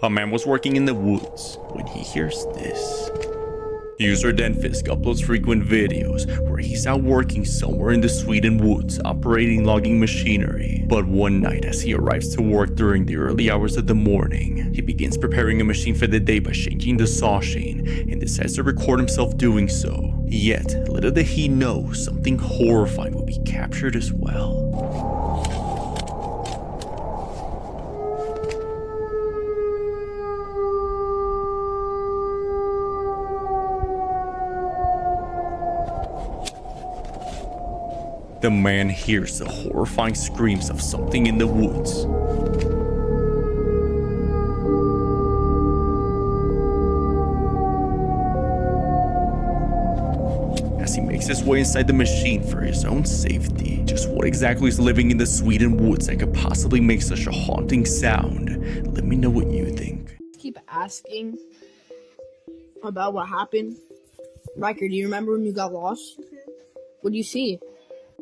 A man was working in the woods when he hears this. User Denfisk uploads frequent videos where he's out working somewhere in the Sweden woods operating logging machinery. But one night as he arrives to work during the early hours of the morning, he begins preparing a machine for the day by changing the saw chain and decides to record himself doing so. Yet, little did he know, something horrifying would be captured as well. The man hears the horrifying screams of something in the woods. As he makes his way inside the machine for his own safety, just what exactly is living in the Sweden woods that could possibly make such a haunting sound? Let me know what you think. Keep asking about what happened. Riker, do you remember when you got lost? What do you see?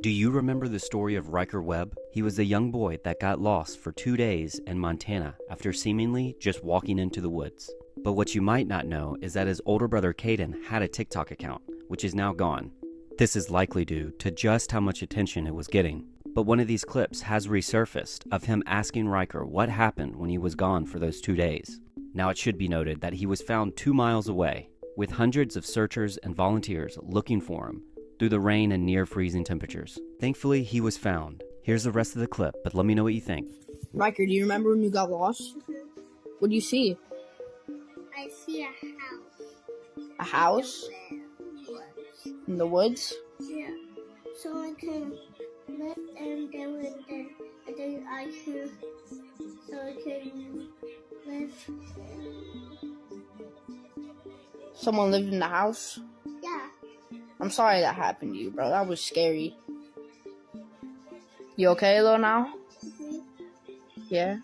Do you remember the story of Riker Webb? He was the young boy that got lost for 2 days in Montana after seemingly just walking into the woods. But what you might not know is that his older brother Caden had a TikTok account, which is now gone. This is likely due to just how much attention it was getting. But one of these clips has resurfaced of him asking Riker what happened when he was gone for those 2 days. Now it should be noted that he was found 2 miles away, with hundreds of searchers and volunteers looking for him through the rain and near freezing temperatures. Thankfully, he was found. Here's the rest of the clip, but let me know what you think. Riker, do you remember when you got lost? What do you see? I see a house. A house? In the woods? Yeah. So I can live and go in there, and then I can live. Someone lived in the house? Yeah. I'm sorry that happened to you, bro. That was scary. You okay though now? Mm-hmm. Yeah?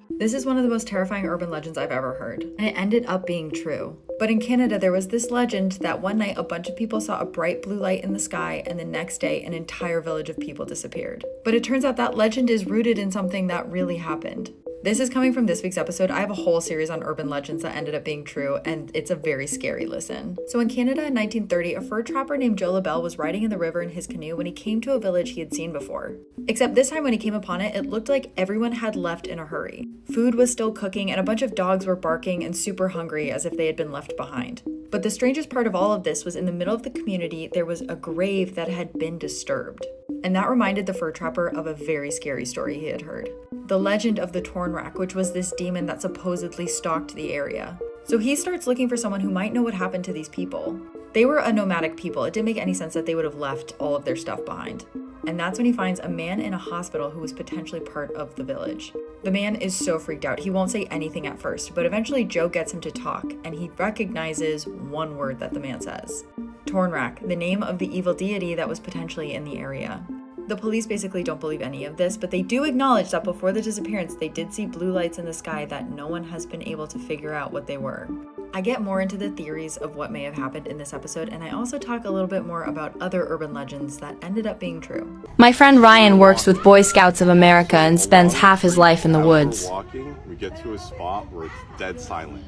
This is one of the most terrifying urban legends I've ever heard, and it ended up being true. But in Canada, there was this legend that one night a bunch of people saw a bright blue light in the sky, and the next day an entire village of people disappeared. But it turns out that legend is rooted in something that really happened. This is coming from this week's episode. I have a whole series on urban legends that ended up being true, and it's a very scary listen. So in Canada in 1930, a fur trapper named Joe LaBelle was riding in the river in his canoe when he came to a village he had seen before. Except this time when he came upon it, it looked like everyone had left in a hurry. Food was still cooking, and a bunch of dogs were barking and super hungry as if they had been left behind. But the strangest part of all of this was in the middle of the community, there was a grave that had been disturbed. And that reminded the fur trapper of a very scary story he had heard. The legend of the Tornrak, which was this demon that supposedly stalked the area. So he starts looking for someone who might know what happened to these people. They were a nomadic people. It didn't make any sense that they would have left all of their stuff behind. And that's when he finds a man in a hospital who was potentially part of the village. The man is so freaked out. He won't say anything at first, but eventually Joe gets him to talk, and he recognizes one word that the man says. Tornrak, the name of the evil deity that was potentially in the area. The police basically don't believe any of this, but they do acknowledge that before the disappearance, they did see blue lights in the sky that no one has been able to figure out what they were. I get more into the theories of what may have happened in this episode, and I also talk a little bit more about other urban legends that ended up being true. My friend Ryan works with Boy Scouts of America and spends half his life in the woods. As we're walking, we get to a spot where it's dead silent.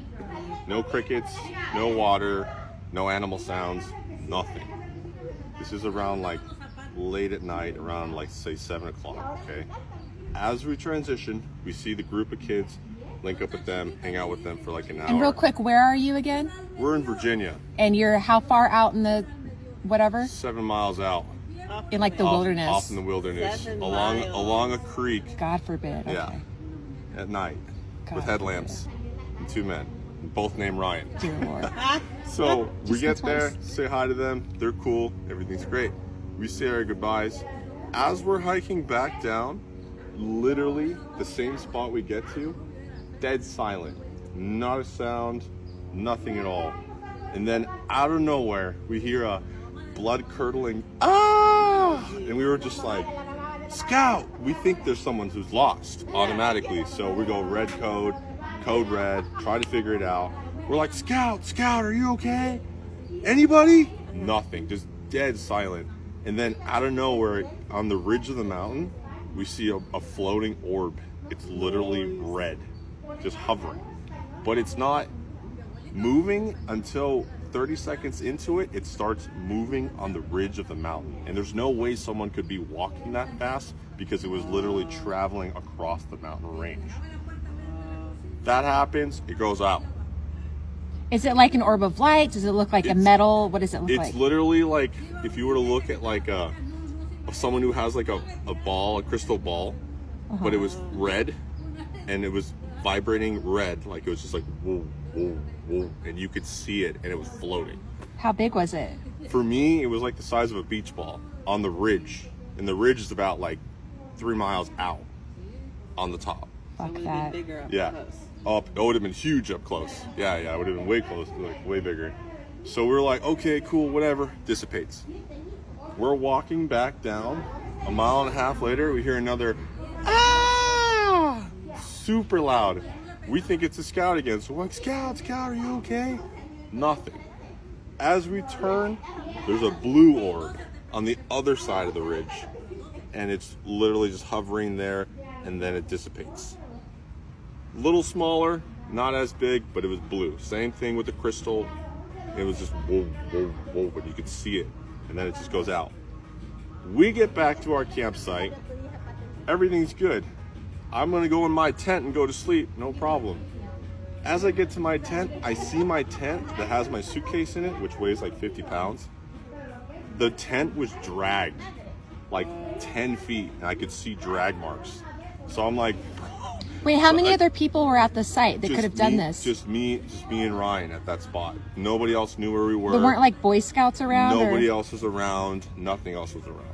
No crickets, no water, no animal sounds, nothing. This is around like late at night, around like say 7 o'clock, okay? As we transition, we see the group of kids, link up with them, hang out with them for like an hour. And real quick, where are you again? We're in Virginia. And you're how far out in the whatever? 7 miles out. In like the wilderness. Off in the wilderness. Along a creek. God forbid. Okay. Yeah. At night. God with headlamps. And 2 men. Both named Ryan. Dear Lord. So we Just get in there, case. say hi to them. They're cool. Everything's great. We say our goodbyes. As we're hiking back down, literally the same spot we get to, dead silent. Not a sound, nothing at all. And then out of nowhere, we hear a blood-curdling, ah! And we were just like, Scout! We think there's someone who's lost automatically. So we go red code red, try to figure it out. We're like, Scout, are you okay? Anybody? Nothing, just dead silent. And then out of nowhere, on the ridge of the mountain, we see a floating orb. It's literally red, just hovering. but it's not moving until 30 seconds into it. It starts moving on the ridge of the mountain, and there's no way someone could be walking that fast because it was literally traveling across the mountain range. That happens, it goes out. Is it like an orb of light? Does it look like a metal? What does it look like? It's literally like if you were to look at like someone who has like a ball, a crystal ball, but it was red, and it was vibrating red, like it was just like whoa, whoa, whoa, and you could see it, and it was floating. How big was it? For me, it was like the size of a beach ball on the ridge, and the ridge is about like 3 miles out on the top. Fuck that. Yeah. Up, it would have been huge up close. Yeah, it would have been way close, like way bigger. So we were like, okay, cool, whatever. Dissipates. We're walking back down. A mile and a half later, we hear another ah, super loud. We think it's a scout again. So we're like, Scout, are you okay? Nothing. As we turn, there's a blue orb on the other side of the ridge, and it's literally just hovering there, and then it dissipates. Little smaller, not as big, but it was blue. Same thing with the crystal. It was just whoa, whoa, whoa, but you could see it, and then it just goes out. We get back to our campsite. Everything's good. I'm gonna go in my tent and go to sleep, no problem. As I get to my tent, I see my tent that has my suitcase in it, which weighs like 50 pounds. The tent was dragged like 10 feet, and I could see drag marks. So I'm like, wait, how many other people were at the site that could have done this? Just me and Ryan at that spot. Nobody else knew where we were. There weren't like Boy Scouts around? Nobody else was around. Nothing else was around.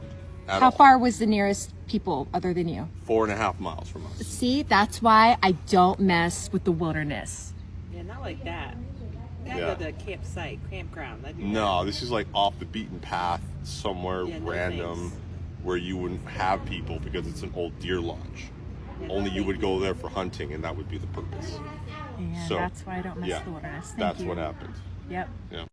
How far was the nearest people other than you? 4.5 miles from us. See, that's why I don't mess with the wilderness. Yeah, not like that. Gotta go to the campsite, campground. No, this is like off the beaten path, somewhere random, thanks. where you wouldn't have people because it's an old deer lodge. Only you would go there for hunting, and that would be the purpose. Yeah, So, that's why I don't mess with the wilderness. Thank That's you. what happened. Yep. Yeah.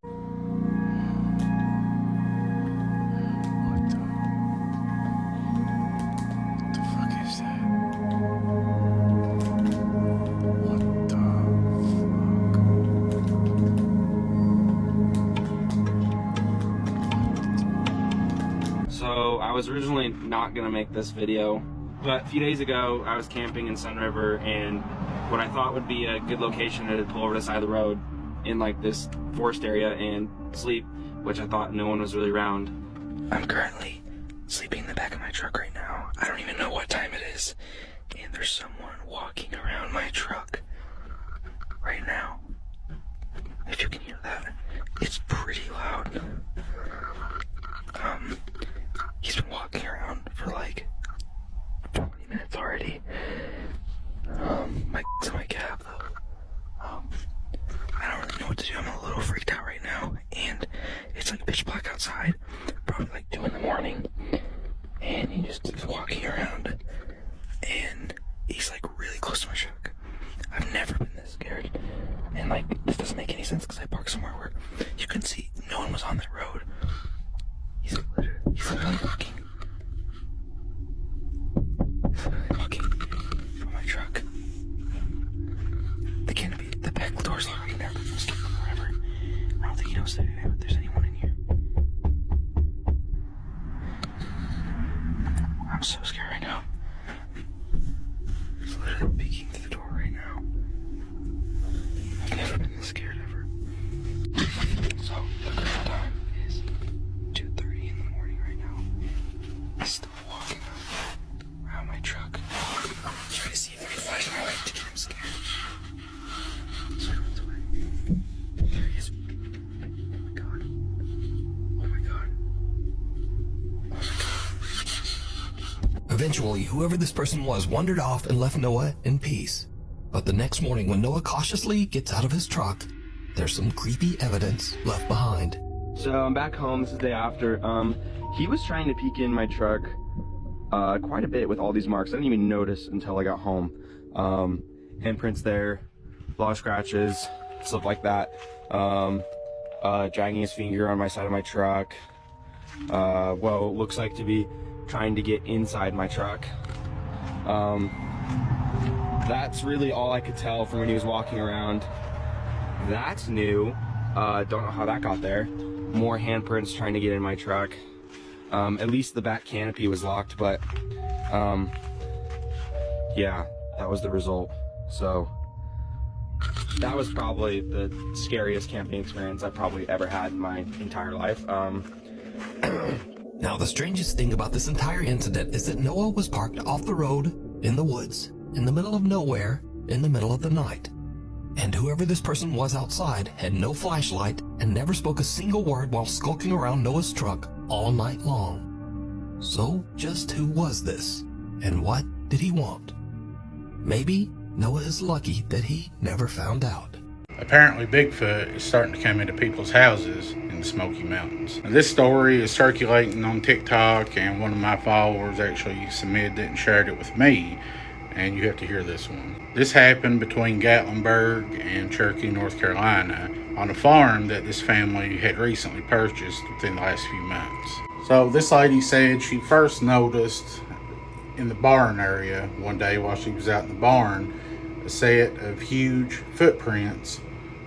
So I was originally not gonna make this video, but a few days ago I was camping in Sun River, and what I thought would be a good location to pull over to the side of the road in like this forest area and sleep, which I thought no one was really around. I'm currently sleeping in the back of my truck right now. I don't even know what time it is, and there's someone walking around my truck right now. If you can hear that, it's pretty loud. He's been walking around for like 20 minutes already. It's in my cab though. I don't really know what to do. I'm a little freaked out right now, and it's like pitch black outside, probably like 2 in the morning, and he just is walking around, and he's like really close to my truck. I've never been this scared, and like this doesn't make any sense because I parked somewhere where you can see no one was on that road. He's literally walking. He's literally walking from my truck. The canopy, the back door's locked. I can never escape forever. I don't think he knows that there's anyone in here. I'm so scared right now. He's literally peeking through the door right now. I've never been this scared ever. So, the current time is 2:30 in the morning right now. He's still walking around my truck. I'm trying to see if I can flash my light to get him scared. So he runs away. There he is. Oh my god. Oh my god. Oh my god. Eventually, whoever this person was wandered off and left Noah in peace. But the next morning, when Noah cautiously gets out of his truck, there's some creepy evidence left behind. So I'm back home. This is the day after. He was trying to peek in my truck quite a bit with all these marks. I didn't even notice until I got home. Handprints there, a lot of scratches, stuff like that. Dragging his finger on my side of my truck. Well, looks like to be trying to get inside my truck. That's really all I could tell from when he was walking around. That's new. Don't know how that got there. More handprints trying to get in my truck. At least the back canopy was locked, but yeah, that was the result. So that was probably the scariest camping experience I've probably ever had in my entire life. Now, the strangest thing about this entire incident is that Noah was parked off the road, in the woods, in the middle of nowhere, in the middle of the night. And whoever this person was outside had no flashlight and never spoke a single word while skulking around Noah's truck all night long. So, just who was this? And what did he want? Maybe Noah is lucky that he never found out. Apparently, Bigfoot is starting to come into people's houses in the Smoky Mountains. Now, this story is circulating on TikTok, and one of my followers actually submitted it and shared it with me, and you have to hear this one. This happened between Gatlinburg and Cherokee, North Carolina, on a farm that this family had recently purchased within the last few months. So this lady said she first noticed in the barn area one day while she was out in the barn a set of huge footprints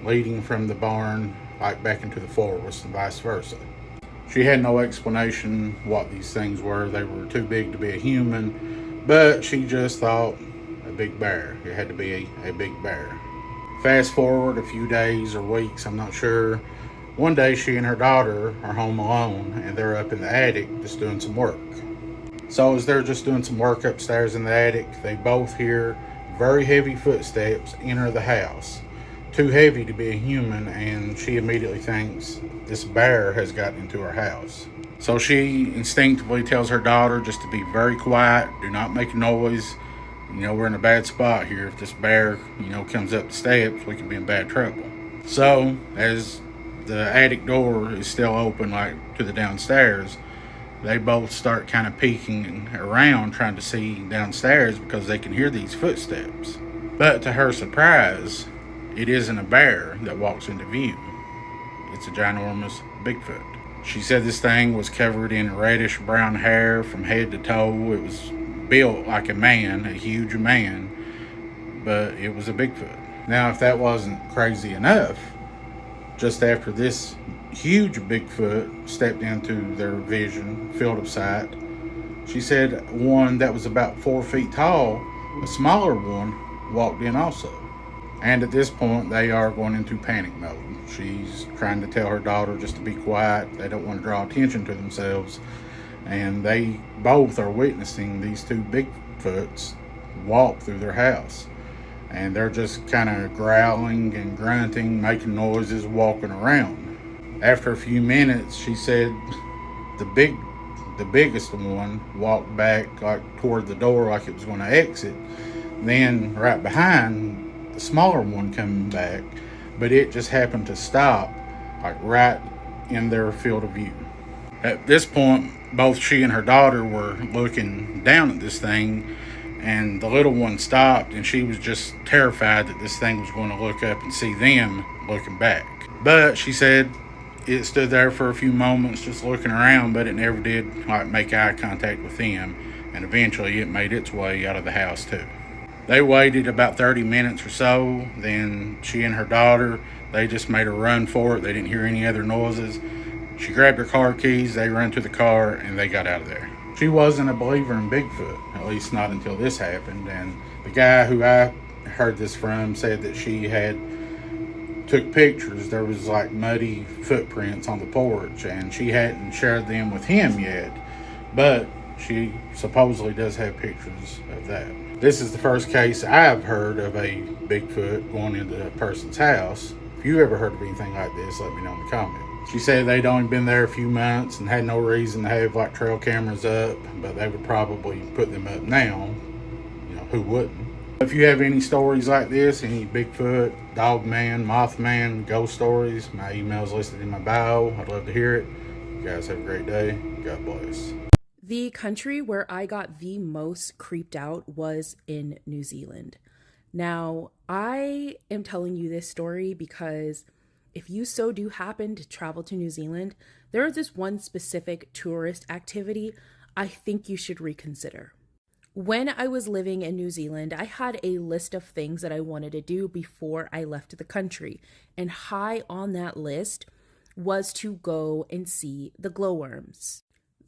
leading from the barn like back into the forest and vice versa. She had no explanation what these things were. They were too big to be a human, but she just thought a big bear. It had to be a big bear. Fast forward a few days or weeks, I'm not sure. One day she and her daughter are home alone and they're up in the attic just doing some work. So as they're just doing some work upstairs in the attic, they both hear very heavy footsteps enter the house. Too heavy to be a human, and she immediately thinks this bear has gotten into her house. So she instinctively tells her daughter just to be very quiet, do not make a noise. We're in a bad spot here. If this bear, comes up the steps, we could be in bad trouble. So as the attic door is still open, like to the downstairs, they both start kind of peeking around trying to see downstairs because they can hear these footsteps. But to her surprise, it isn't a bear that walks into view. It's a ginormous Bigfoot. She said this thing was covered in reddish brown hair from head to toe. It was built like a man, a huge man, but it was a Bigfoot. Now, if that wasn't crazy enough, just after this huge Bigfoot stepped into their vision, field of sight, she said one that was about 4 feet tall, a smaller one, walked in also. And at this point, they are going into panic mode. She's trying to tell her daughter just to be quiet. They don't want to draw attention to themselves. And they both are witnessing these two Bigfoots walk through their house. And they're just kind of growling and grunting, making noises, walking around. After a few minutes, she said the biggest one walked back like toward the door like it was going to exit. Then right behind, the smaller one coming back, but it just happened to stop like right in their field of view. At this point, both she and her daughter were looking down at this thing, and the little one stopped, and she was just terrified that this thing was going to look up and see them looking back. But she said it stood there for a few moments just looking around, but it never did like make eye contact with them, and eventually it made its way out of the house too. They waited about 30 minutes or so. Then she and her daughter, they just made a run for it. They didn't hear any other noises. She grabbed her car keys, they ran to the car, and they got out of there. She wasn't a believer in Bigfoot, at least not until this happened. And the guy who I heard this from said that she had took pictures. There was like muddy footprints on the porch, and she hadn't shared them with him yet. But she supposedly does have pictures of that. This is the first case I've heard of a Bigfoot going into a person's house. If you ever heard of anything like this, let me know in the comments. She said they'd only been there a few months and had no reason to have like trail cameras up, but they would probably put them up now. Who wouldn't? If you have any stories like this, any Bigfoot, Dogman, Mothman, ghost stories, my email is listed in my bio. I'd love to hear it. You guys have a great day. God bless. The country where I got the most creeped out was in New Zealand. Now, I am telling you this story because if you so do happen to travel to New Zealand, there is this one specific tourist activity I think you should reconsider. When I was living in New Zealand, I had a list of things that I wanted to do before I left the country. And high on that list was to go and see the glowworms.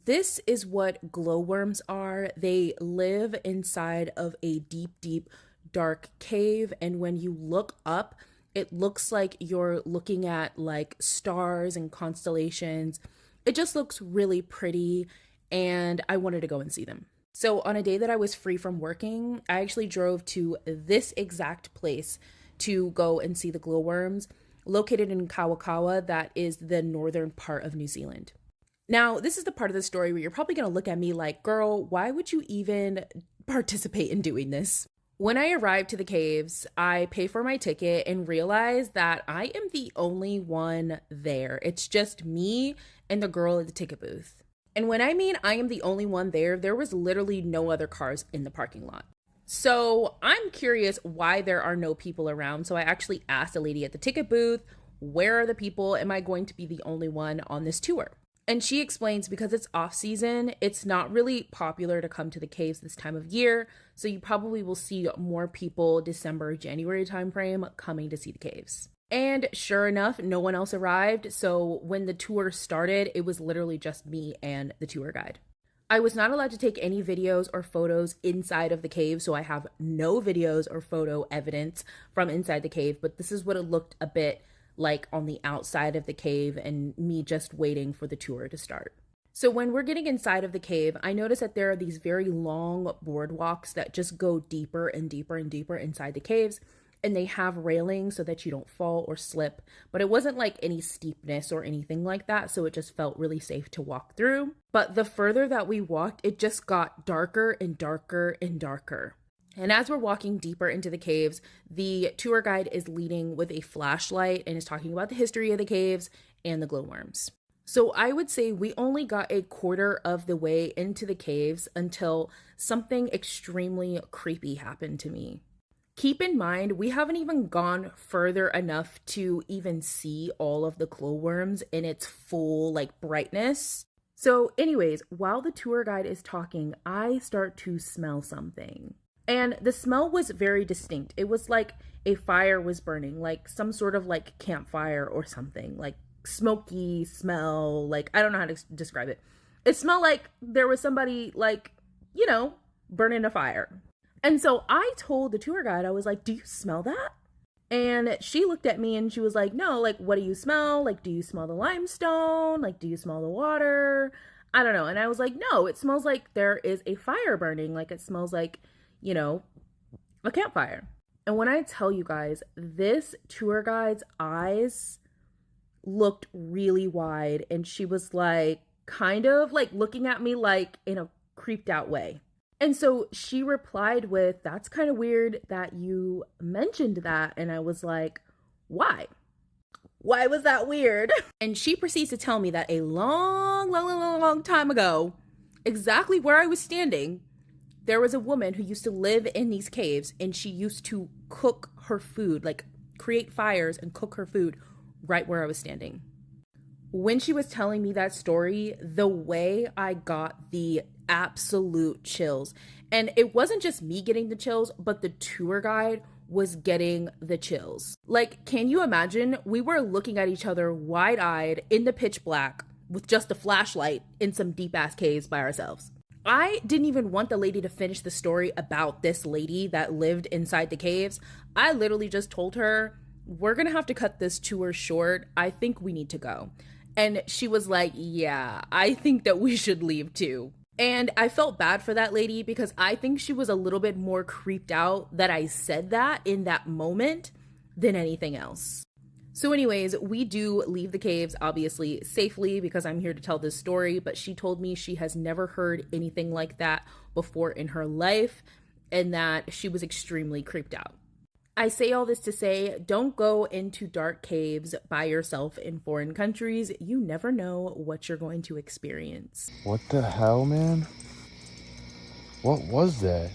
This is what glowworms are. They live inside of a deep, deep, dark cave. And when you look up, it looks like you're looking at like stars and constellations. It just looks really pretty. And I wanted to go and see them. So on a day that I was free from working, I actually drove to this exact place to go and see the glowworms, located in Kawakawa, that is the northern part of New Zealand. Now, this is the part of the story where you're probably going to look at me like, girl, why would you even participate in doing this? When I arrived to the caves, I pay for my ticket and realize that I am the only one there. It's just me and the girl at the ticket booth. And when I mean I am the only one there, there was literally no other cars in the parking lot. So I'm curious why there are no people around. So I actually asked the lady at the ticket booth, where are the people? Am I going to be the only one on this tour? And she explains because it's off season, it's not really popular to come to the caves this time of year. So you probably will see more people December, January timeframe coming to see the caves. And sure enough, no one else arrived. So when the tour started, it was literally just me and the tour guide. I was not allowed to take any videos or photos inside of the cave. So I have no videos or photo evidence from inside the cave. But this is what it looked a bit like on the outside of the cave and me just waiting for the tour to start. So when we're getting inside of the cave, I noticed that there are these very long boardwalks that just go deeper and deeper and deeper inside the caves. And they have railings so that you don't fall or slip, but it wasn't like any steepness or anything like that, so it just felt really safe to walk through. But the further that we walked, it just got darker and darker and darker. And as we're walking deeper into the caves, the tour guide is leading with a flashlight and is talking about the history of the caves and the glowworms. So I would say we only got a quarter of the way into the caves until something extremely creepy happened to me. Keep in mind, we haven't even gone further enough to even see all of the glowworms in its full brightness. So anyways, while the tour guide is talking, I start to smell something. And the smell was very distinct. It was like a fire was burning, like some sort of campfire or something, like smoky smell. I don't know how to describe it. It smelled like there was somebody burning a fire. And so I told the tour guide, I was like, do you smell that? And she looked at me and she was like, no, what do you smell? Do you smell the limestone? Do you smell the water? I don't know. And I was like, no, it smells like there is a fire burning. It smells like, a campfire. And when I tell you guys, this tour guide's eyes looked really wide. And she was kind of looking at me in a creeped out way. And so she replied with, that's kind of weird that you mentioned that. And I was like, why? Why was that weird? And she proceeds to tell me that a long time ago, exactly where I was standing, there was a woman who used to live in these caves and she used to cook her food, create fires and cook her food right where I was standing. When she was telling me that story, the way I got the absolute chills, and it wasn't just me getting the chills, but the tour guide was getting the chills. Can you imagine? We were looking at each other wide-eyed in the pitch black with just a flashlight in some deep-ass caves by ourselves. I didn't even want the lady to finish the story about this lady that lived inside the caves. I literally just told her, we're gonna have to cut this tour short. I think we need to go. And she was like, yeah, I think that we should leave too. And I felt bad for that lady because I think she was a little bit more creeped out that I said that in that moment than anything else. So anyways, we do leave the caves, obviously, safely because I'm here to tell this story, but she told me she has never heard anything like that before in her life and that she was extremely creeped out. I say all this to say, don't go into dark caves by yourself in foreign countries. You never know what you're going to experience. What the hell, man? What was that?